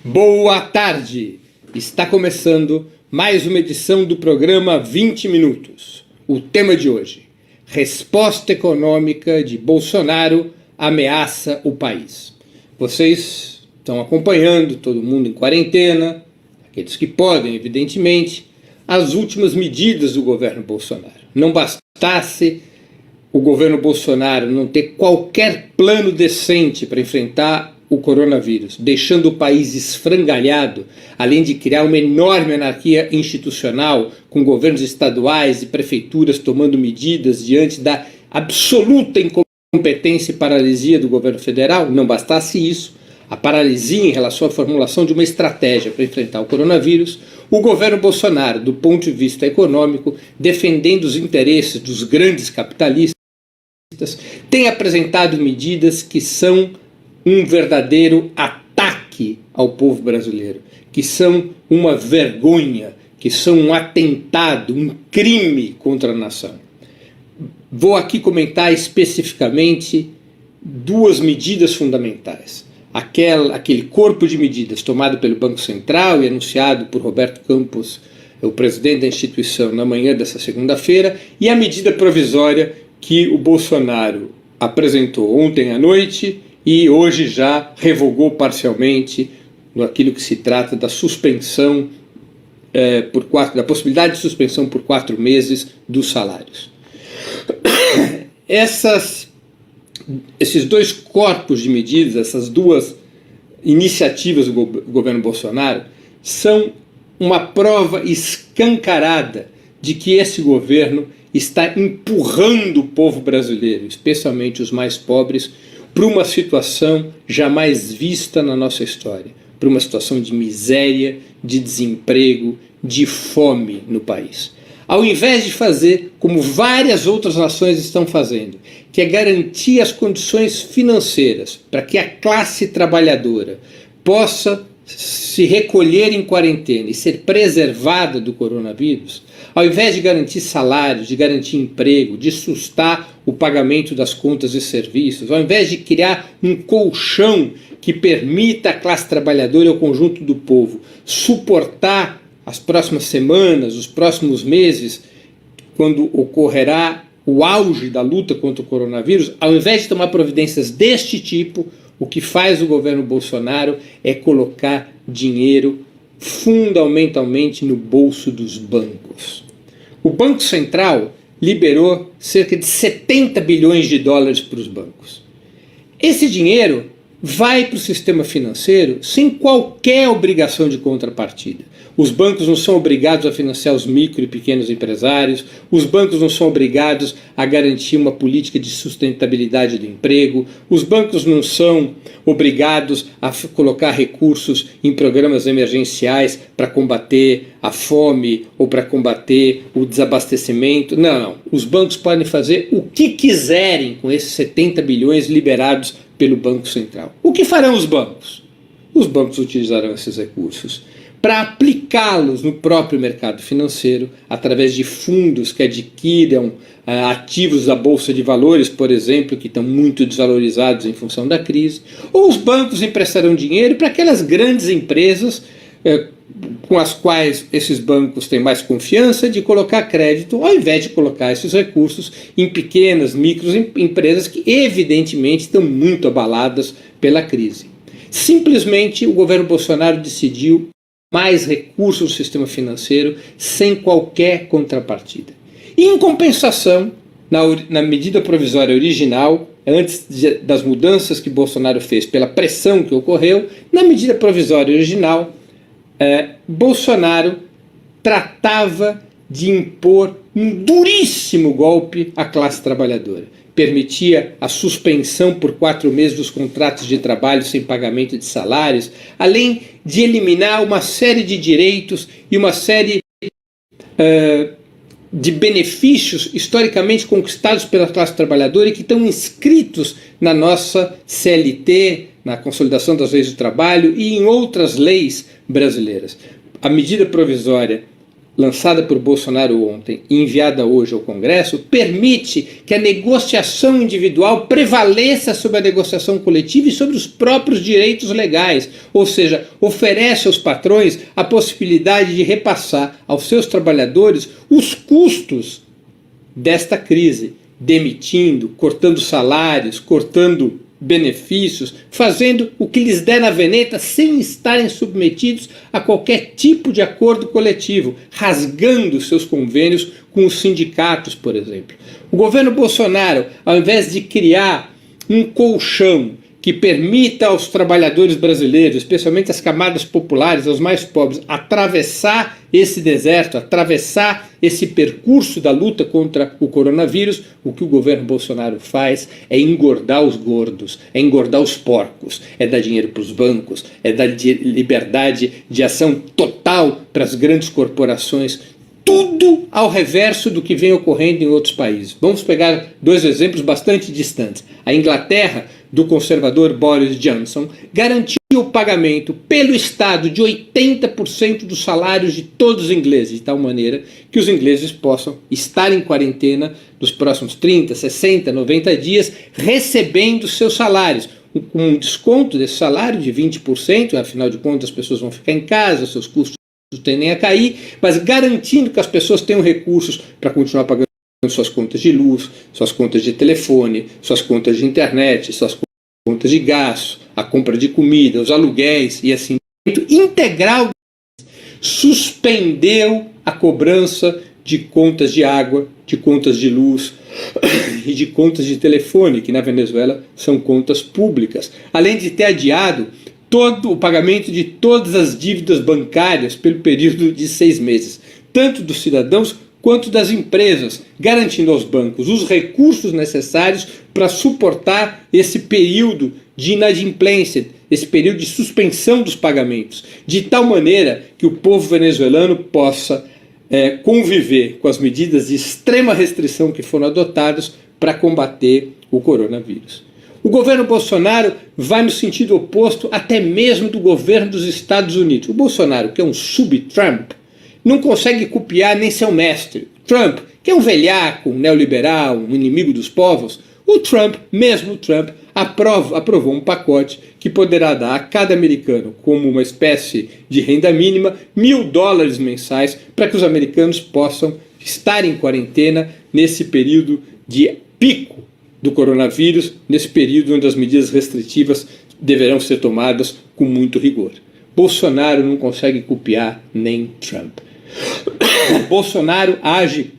Boa tarde! Está começando mais uma edição do programa 20 Minutos. O tema de hoje: resposta econômica de Bolsonaro ameaça o país. Vocês estão acompanhando, todo mundo em quarentena, aqueles que podem, evidentemente, as últimas medidas do governo Bolsonaro. Não bastasse o governo Bolsonaro não ter qualquer plano decente para enfrentar o coronavírus, deixando o país esfrangalhado, além de criar uma enorme anarquia institucional, com governos estaduais e prefeituras tomando medidas diante da absoluta incompetência e paralisia do governo federal. Não bastasse isso, a paralisia em relação à formulação de uma estratégia para enfrentar o coronavírus, o governo Bolsonaro, do ponto de vista econômico, defendendo os interesses dos grandes capitalistas, tem apresentado medidas que são um verdadeiro ataque ao povo brasileiro, que são uma vergonha, que são um atentado, um crime contra a nação. Vou aqui comentar especificamente duas medidas fundamentais. Aquele corpo de medidas tomado pelo Banco Central e anunciado por Roberto Campos, o presidente da instituição, na manhã dessa segunda-feira, e a medida provisória que o Bolsonaro apresentou ontem à noite e hoje já revogou parcialmente naquilo que se trata da suspensão, da possibilidade de suspensão por 4 meses dos salários. Esses dois corpos de medidas, essas duas iniciativas do governo Bolsonaro, são uma prova escancarada de que esse governo está empurrando o povo brasileiro, especialmente os mais pobres, para uma situação jamais vista na nossa história, para uma situação de miséria, de desemprego, de fome no país. Ao invés de fazer como várias outras nações estão fazendo, que é garantir as condições financeiras para que a classe trabalhadora possa se recolher em quarentena e ser preservada do coronavírus, ao invés de garantir salários, de garantir emprego, de sustar o pagamento das contas e serviços, ao invés de criar um colchão que permita à classe trabalhadora e ao conjunto do povo suportar as próximas semanas, os próximos meses, quando ocorrerá o auge da luta contra o coronavírus, ao invés de tomar providências deste tipo, o que faz o governo Bolsonaro é colocar dinheiro fundamentalmente no bolso dos bancos. O Banco Central liberou cerca de 70 bilhões de dólares para os bancos. Esse dinheiro vai para o sistema financeiro sem qualquer obrigação de contrapartida. Os bancos não são obrigados a financiar os micro e pequenos empresários, os bancos não são obrigados a garantir uma política de sustentabilidade do emprego, os bancos não são obrigados a colocar recursos em programas emergenciais para combater a fome ou para combater o desabastecimento. Não. Os bancos podem fazer o que quiserem com esses 70 bilhões liberados pelo Banco Central. O que farão os bancos? Os bancos utilizarão esses recursos para aplicá-los no próprio mercado financeiro, através de fundos que adquiram ativos da Bolsa de Valores, por exemplo, que estão muito desvalorizados em função da crise, ou os bancos emprestarão dinheiro para aquelas grandes empresas com as quais esses bancos têm mais confiança de colocar crédito, ao invés de colocar esses recursos em pequenas, microempresas que evidentemente estão muito abaladas pela crise. Simplesmente o governo Bolsonaro decidiu mais recursos no sistema financeiro sem qualquer contrapartida. E, em compensação, na medida provisória original, antes das mudanças que Bolsonaro fez pela pressão que ocorreu, na medida provisória original, Bolsonaro tratava de impor um duríssimo golpe à classe trabalhadora. Permitia a suspensão por 4 meses dos contratos de trabalho sem pagamento de salários, além de eliminar uma série de direitos e uma série de benefícios historicamente conquistados pela classe trabalhadora e que estão inscritos na nossa CLT, na Consolidação das Leis do Trabalho e em outras leis brasileiras. A medida provisória lançada por Bolsonaro ontem e enviada hoje ao Congresso, permite que a negociação individual prevaleça sobre a negociação coletiva e sobre os próprios direitos legais, ou seja, oferece aos patrões a possibilidade de repassar aos seus trabalhadores os custos desta crise, demitindo, cortando salários, cortando benefícios, fazendo o que lhes der na veneta sem estarem submetidos a qualquer tipo de acordo coletivo, rasgando seus convênios com os sindicatos, por exemplo. O governo Bolsonaro, ao invés de criar um colchão que permita aos trabalhadores brasileiros, especialmente as camadas populares, aos mais pobres, atravessar esse deserto, atravessar esse percurso da luta contra o coronavírus, o que o governo Bolsonaro faz é engordar os gordos, é engordar os porcos, é dar dinheiro para os bancos, é dar liberdade de ação total para as grandes corporações, tudo ao reverso do que vem ocorrendo em outros países. Vamos pegar dois exemplos bastante distantes. A Inglaterra, do conservador Boris Johnson, garantiu o pagamento pelo Estado de 80% dos salários de todos os ingleses, de tal maneira que os ingleses possam estar em quarentena nos próximos 30, 60, 90 dias, recebendo seus salários, com um desconto desse salário de 20%, afinal de contas as pessoas vão ficar em casa, seus custos tendem a cair, mas garantindo que as pessoas tenham recursos para continuar pagando suas contas de luz, suas contas de telefone, suas contas de internet, suas contas de gás, a compra de comida, os aluguéis e assim. Integral suspendeu a cobrança de contas de água, de contas de luz e de contas de telefone, que na Venezuela são contas públicas, além de ter adiado todo o pagamento de todas as dívidas bancárias pelo período de 6 meses, tanto dos cidadãos quanto das empresas, garantindo aos bancos os recursos necessários para suportar esse período de inadimplência, esse período de suspensão dos pagamentos, de tal maneira que o povo venezuelano possa conviver com as medidas de extrema restrição que foram adotadas para combater o coronavírus. O governo Bolsonaro vai no sentido oposto até mesmo do governo dos Estados Unidos. O Bolsonaro, que é um sub-Trump, não consegue copiar nem seu mestre. Trump, que é um velhaco, um neoliberal, um inimigo dos povos, o Trump, mesmo o Trump, aprovou um pacote que poderá dar a cada americano, como uma espécie de renda mínima, $1.000 mensais, para que os americanos possam estar em quarentena nesse período de pico do coronavírus, nesse período onde as medidas restritivas deverão ser tomadas com muito rigor. Bolsonaro não consegue copiar nem Trump. Bolsonaro age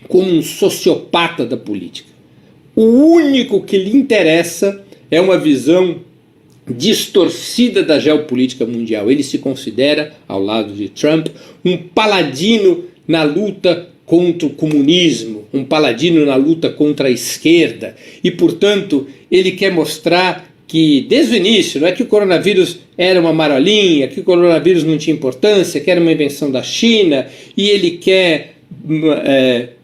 como um sociopata da política. O único que lhe interessa é uma visão distorcida da geopolítica mundial. Ele se considera, ao lado de Trump, um paladino na luta contra o comunismo, um paladino na luta contra a esquerda, e, portanto, ele quer mostrar que, desde o início, não é que o coronavírus era uma marolinha, que o coronavírus não tinha importância, que era uma invenção da China, e ele quer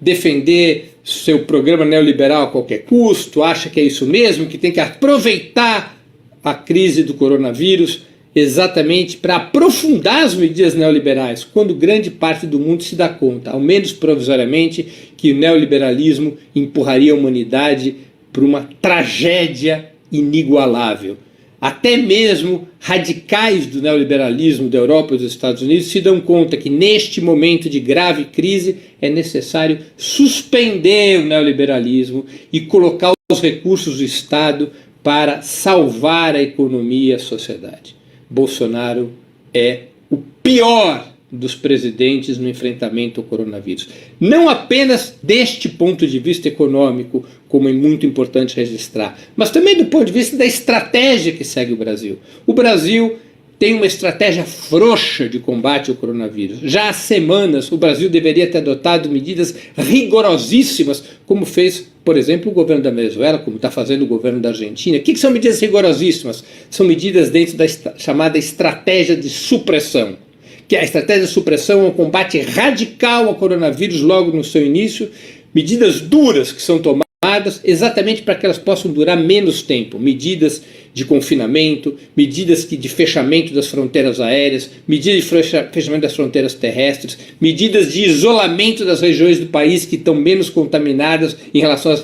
defender seu programa neoliberal a qualquer custo, acha que é isso mesmo, que tem que aproveitar a crise do coronavírus exatamente para aprofundar as medidas neoliberais, quando grande parte do mundo se dá conta, ao menos provisoriamente, que o neoliberalismo empurraria a humanidade para uma tragédia inigualável. Até mesmo radicais do neoliberalismo da Europa e dos Estados Unidos se dão conta que neste momento de grave crise é necessário suspender o neoliberalismo e colocar os recursos do Estado para salvar a economia e a sociedade. Bolsonaro é o pior dos presidentes no enfrentamento ao coronavírus. Não apenas deste ponto de vista econômico, como é muito importante registrar, mas também do ponto de vista da estratégia que segue o Brasil. O Brasil tem uma estratégia frouxa de combate ao coronavírus. Já há semanas o Brasil deveria ter adotado medidas rigorosíssimas, como fez, por exemplo, o governo da Venezuela, como está fazendo o governo da Argentina. O que são medidas rigorosíssimas? São medidas dentro da chamada estratégia de supressão. Que a estratégia de supressão é um combate radical ao coronavírus logo no seu início, medidas duras que são tomadas tomadas exatamente para que elas possam durar menos tempo. Medidas de confinamento, medidas de fechamento das fronteiras aéreas, medidas de fechamento das fronteiras terrestres, medidas de isolamento das regiões do país que estão menos contaminadas em relação às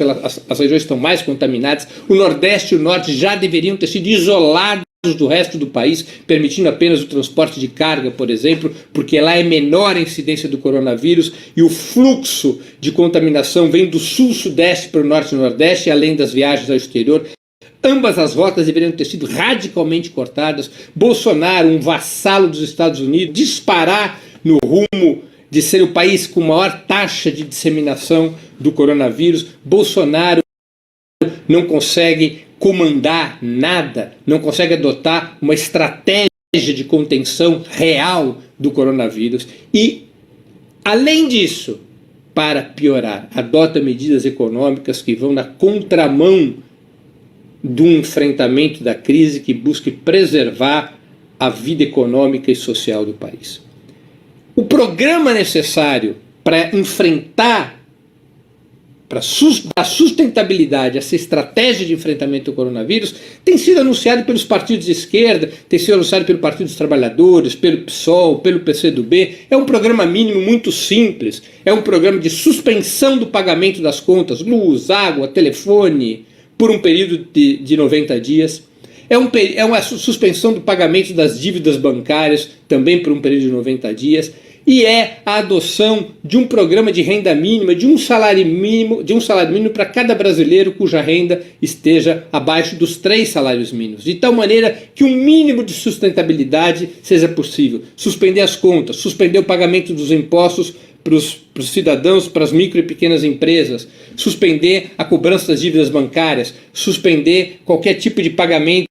regiões que estão mais contaminadas. O Nordeste e o Norte já deveriam ter sido isolados do resto do país, permitindo apenas o transporte de carga, por exemplo, porque lá é menor a incidência do coronavírus e o fluxo de contaminação vem do sul-sudeste para o norte e nordeste, além das viagens ao exterior. Ambas as rotas deveriam ter sido radicalmente cortadas. Bolsonaro, um vassalo dos Estados Unidos, disparar no rumo de ser o país com maior taxa de disseminação do coronavírus. Bolsonaro não consegue comandar nada, não consegue adotar uma estratégia de contenção real do coronavírus e, além disso, para piorar, adota medidas econômicas que vão na contramão do enfrentamento da crise que busque preservar a vida econômica e social do país. O programa necessário para enfrentar, para dar sustentabilidade a essa estratégia de enfrentamento do coronavírus, tem sido anunciado pelos partidos de esquerda, tem sido anunciado pelo Partido dos Trabalhadores, pelo PSOL, pelo PCdoB. É um programa mínimo muito simples, é um programa de suspensão do pagamento das contas, luz, água, telefone, por um período de 90 dias. É uma suspensão do pagamento das dívidas bancárias, também por um período de 90 dias. E é a adoção de um programa de renda mínima, de um salário mínimo para cada brasileiro cuja renda esteja abaixo dos 3 salários mínimos, de tal maneira que um mínimo de sustentabilidade seja possível. Suspender as contas, suspender o pagamento dos impostos para os cidadãos, para as micro e pequenas empresas, suspender a cobrança das dívidas bancárias, suspender qualquer tipo de pagamento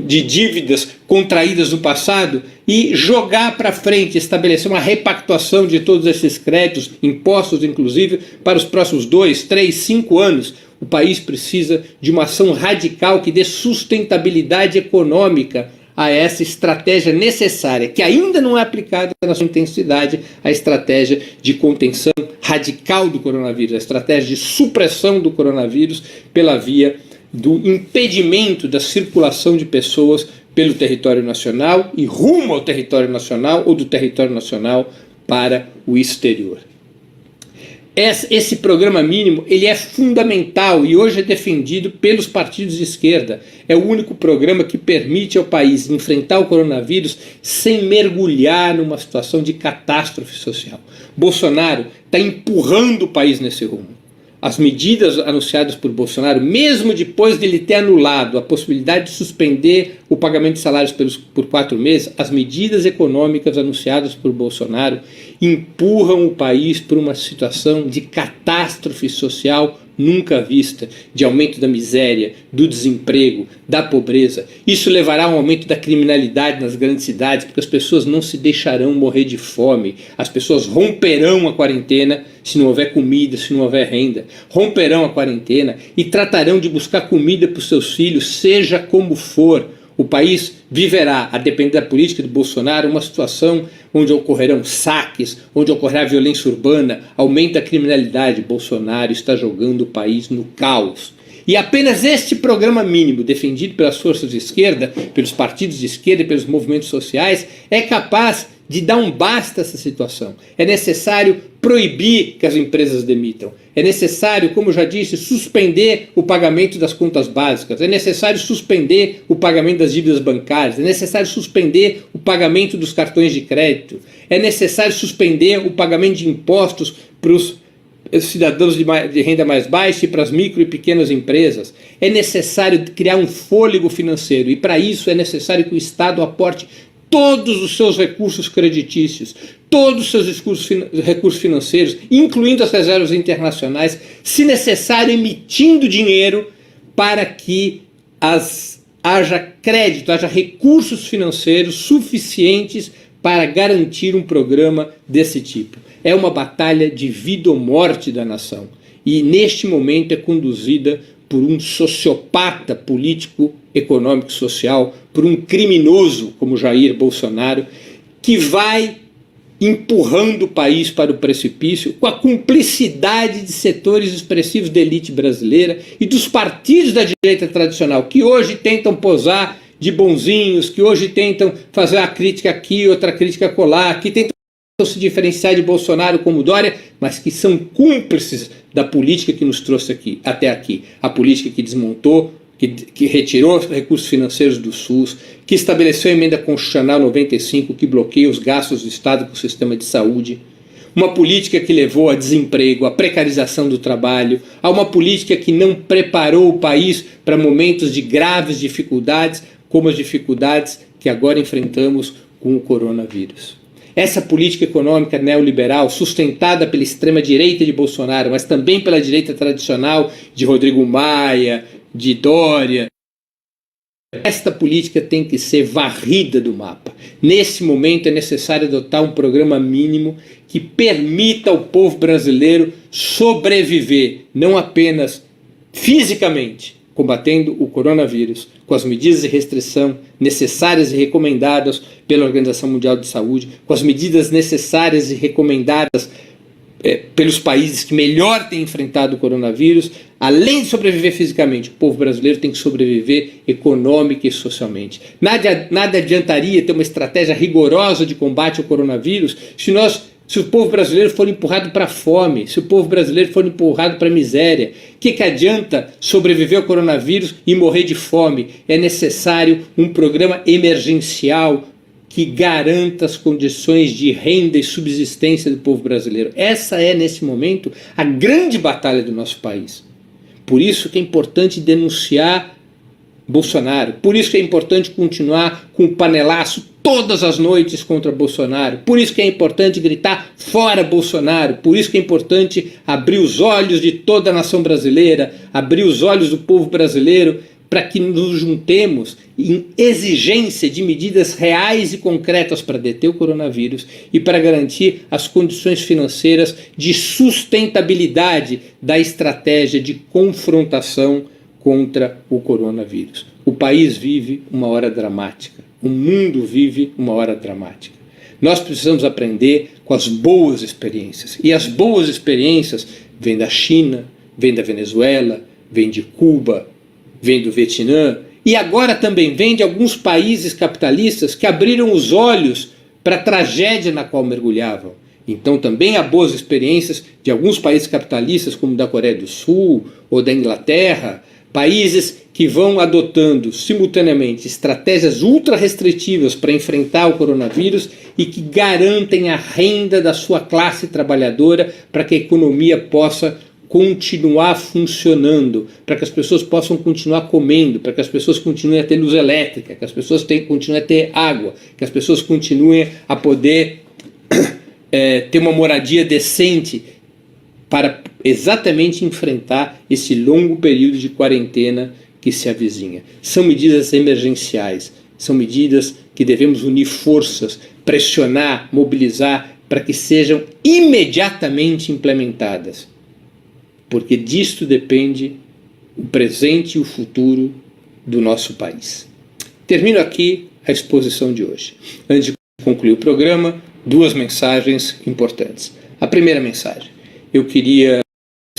de dívidas contraídas no passado e jogar para frente, estabelecer uma repactuação de todos esses créditos, impostos inclusive, para os próximos 2, 3, 5 anos. O país precisa de uma ação radical que dê sustentabilidade econômica a essa estratégia necessária, que ainda não é aplicada na sua intensidade, a estratégia de contenção radical do coronavírus, a estratégia de supressão do coronavírus pela via do impedimento da circulação de pessoas pelo território nacional e rumo ao território nacional ou do território nacional para o exterior. Esse programa mínimo ele é fundamental e hoje é defendido pelos partidos de esquerda. É o único programa que permite ao país enfrentar o coronavírus sem mergulhar numa situação de catástrofe social. Bolsonaro está empurrando o país nesse rumo. As medidas anunciadas por Bolsonaro, mesmo depois de ele ter anulado a possibilidade de suspender o pagamento de salários por 4 meses, as medidas econômicas anunciadas por Bolsonaro empurram o país para uma situação de catástrofe social nunca vista, de aumento da miséria, do desemprego, da pobreza. Isso levará a um aumento da criminalidade nas grandes cidades, porque as pessoas não se deixarão morrer de fome. As pessoas romperão a quarentena se não houver comida, se não houver renda. Romperão a quarentena e tratarão de buscar comida para os seus filhos, seja como for. O país viverá, a depender da política de Bolsonaro, uma situação onde ocorrerão saques, onde ocorrerá violência urbana, aumenta a criminalidade. Bolsonaro está jogando o país no caos. E apenas este programa mínimo, defendido pelas forças de esquerda, pelos partidos de esquerda e pelos movimentos sociais, é capaz de dar um basta a essa situação. É necessário proibir que as empresas demitam. É necessário, como já disse, suspender o pagamento das contas básicas. É necessário suspender o pagamento das dívidas bancárias. É necessário suspender o pagamento dos cartões de crédito. É necessário suspender o pagamento de impostos para os cidadãos de renda mais baixa e para as micro e pequenas empresas. É necessário criar um fôlego financeiro e para isso é necessário que o Estado aporte todos os seus recursos creditícios, todos os seus recursos financeiros, incluindo as reservas internacionais, se necessário emitindo dinheiro para que haja crédito, haja recursos financeiros suficientes para garantir um programa desse tipo. É uma batalha de vida ou morte da nação e neste momento é conduzida por um sociopata político, econômico, social, por um criminoso como Jair Bolsonaro, que vai empurrando o país para o precipício, com a cumplicidade de setores expressivos da elite brasileira e dos partidos da direita tradicional, que hoje tentam posar de bonzinhos, que hoje tentam fazer uma crítica aqui, outra crítica acolá, que tentam se diferenciar de Bolsonaro como Dória, mas que são cúmplices da política que nos trouxe aqui, até aqui. A política que desmontou, que retirou recursos financeiros do SUS, que estabeleceu a emenda constitucional 95, que bloqueia os gastos do Estado com o sistema de saúde, uma política que levou a desemprego, a precarização do trabalho, a uma política que não preparou o país para momentos de graves dificuldades, como as dificuldades que agora enfrentamos com o coronavírus. Essa política econômica neoliberal, sustentada pela extrema-direita de Bolsonaro, mas também pela direita tradicional de Rodrigo Maia, de Dória, esta política tem que ser varrida do mapa. Nesse momento é necessário adotar um programa mínimo que permita ao povo brasileiro sobreviver, não apenas fisicamente, combatendo o coronavírus, com as medidas de restrição necessárias e recomendadas pela Organização Mundial de Saúde, com as medidas necessárias e recomendadas pelos países que melhor têm enfrentado o coronavírus. Além de sobreviver fisicamente, o povo brasileiro tem que sobreviver econômica e socialmente. Nada adiantaria ter uma estratégia rigorosa de combate ao coronavírus se o povo brasileiro for empurrado para a fome, se o povo brasileiro for empurrado para a miséria. O que adianta sobreviver ao coronavírus e morrer de fome? É necessário um programa emergencial que garanta as condições de renda e subsistência do povo brasileiro. Essa é, nesse momento, a grande batalha do nosso país. Por isso que é importante denunciar Bolsonaro, por isso que é importante continuar com o panelaço todas as noites contra Bolsonaro, por isso que é importante gritar fora Bolsonaro, por isso que é importante abrir os olhos de toda a nação brasileira, abrir os olhos do povo brasileiro, para que nos juntemos em exigência de medidas reais e concretas para deter o coronavírus e para garantir as condições financeiras de sustentabilidade da estratégia de confrontação contra o coronavírus. O país vive uma hora dramática, o mundo vive uma hora dramática. Nós precisamos aprender com as boas experiências, e as boas experiências vêm da China, vêm da Venezuela, vêm de Cuba, vem do Vietnã, e agora também vem de alguns países capitalistas que abriram os olhos para a tragédia na qual mergulhavam. Então também há boas experiências de alguns países capitalistas, como da Coreia do Sul ou da Inglaterra, países que vão adotando simultaneamente estratégias ultra restritivas para enfrentar o coronavírus e que garantem a renda da sua classe trabalhadora para que a economia possa continuar funcionando, para que as pessoas possam continuar comendo, para que as pessoas continuem a ter luz elétrica, que as pessoas continuem a ter água, que as pessoas continuem a poder ter uma moradia decente para exatamente enfrentar esse longo período de quarentena que se avizinha. São medidas emergenciais, são medidas que devemos unir forças, pressionar, mobilizar para que sejam imediatamente implementadas. Porque disto depende o presente e o futuro do nosso país. Termino aqui a exposição de hoje. Antes de concluir o programa, duas mensagens importantes. A primeira mensagem: eu queria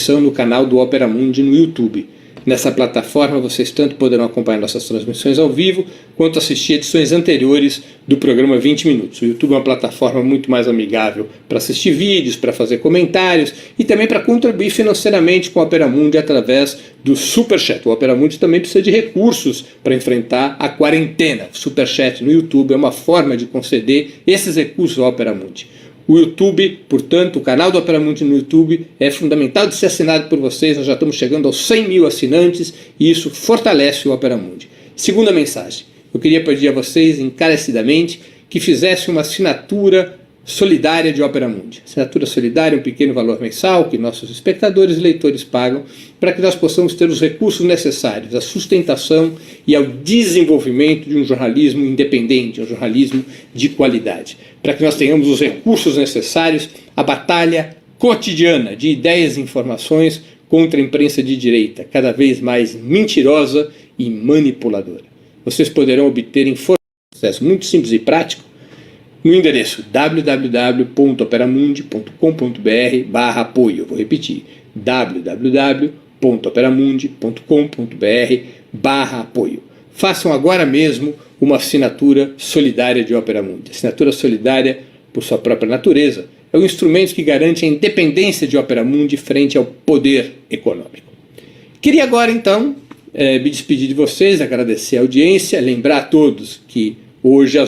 no canal do Opera Mundi no YouTube. Nessa plataforma vocês tanto poderão acompanhar nossas transmissões ao vivo, quanto assistir edições anteriores do programa 20 Minutos. O YouTube é uma plataforma muito mais amigável para assistir vídeos, para fazer comentários e também para contribuir financeiramente com o Opera Mundi através do Superchat. O Opera Mundi também precisa de recursos para enfrentar a quarentena. O Superchat no YouTube é uma forma de conceder esses recursos ao Opera Mundi. O YouTube, portanto, o canal do Opera Mundi no YouTube é fundamental de ser assinado por vocês. Nós já estamos chegando aos 100 mil assinantes e isso fortalece o Opera Mundi. Segunda mensagem: eu queria pedir a vocês encarecidamente que fizessem uma assinatura solidária de Opera Mundi. Assinatura solidária é um pequeno valor mensal que nossos espectadores e leitores pagam para que nós possamos ter os recursos necessários à sustentação e ao desenvolvimento de um jornalismo independente, um jornalismo de qualidade. Para que nós tenhamos os recursos necessários à batalha cotidiana de ideias e informações contra a imprensa de direita, cada vez mais mentirosa e manipuladora. Vocês poderão obter informações, muito simples e prático, no endereço www.operamundi.com.br/apoio. Vou repetir, www.operamundi.com.br/apoio. Façam agora mesmo uma assinatura solidária de Opera Mundi. Assinatura solidária, por sua própria natureza, é o instrumento que garante a independência de Opera Mundi frente ao poder econômico. Queria agora, então, me despedir de vocês, agradecer a audiência, lembrar a todos que hoje